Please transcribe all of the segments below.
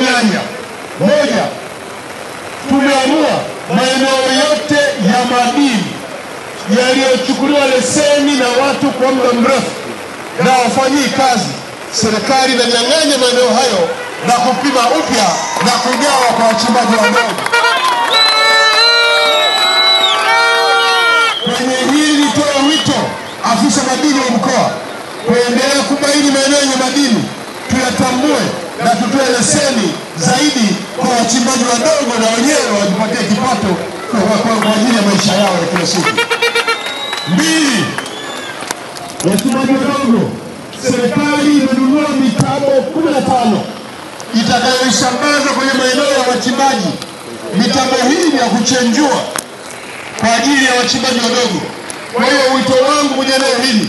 mianya. Moja, tumeamua maeneo yote ya madini yaliyochukuliwa leseni na watu kwa muda mrefu na wafanyii kazi, serikali inanyang'anya maeneo hayo na kupima upya na kugawa kwa wachimbaji wadogo. Kwenye hili nitoa wito afisa madini wa mkoa kuendelea kubaini maeneo yenye madini, tuyatambue na tutoe leseni zaidi kwa wachimbaji wadogo na wenyewe wajipatie kipato kwa ajili ya maisha yao ya kila siku. Mbili, wachimbaji wadogo, serikali imenunua mitambo 15 itakayoisambaza kwenye maeneo ya wachimbaji. Mitambo hii ni ya kuchenjua kwa ajili ya wachimbaji wadogo. Kwa hiyo wito wangu kwenye eneo hili,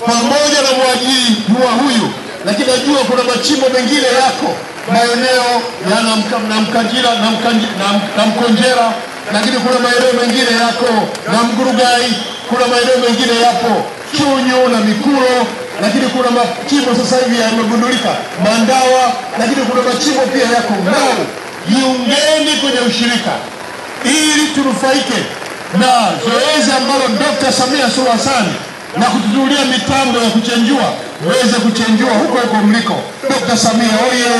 pamoja na mwajiri huyu, lakini najua kuna machimbo mengine yako maeneo ya Namkajira na Mkonjera, lakini kuna maeneo mengine yako na Mgurugai, kuna maeneo mengine yapo Chunyu na Mikuro, lakini kuna machimbo sasa hivi yamegundulika Mandawa, lakini kuna machimbo pia yako Ngao. Jiungeni kwenye ushirika ili tunufaike na zoezi ambalo Dr. Samia Suluhu Hassan na kutuzulia mitambo ya kuchenjua, weze kuchenjua huko huko mliko. Dr. Samia oye!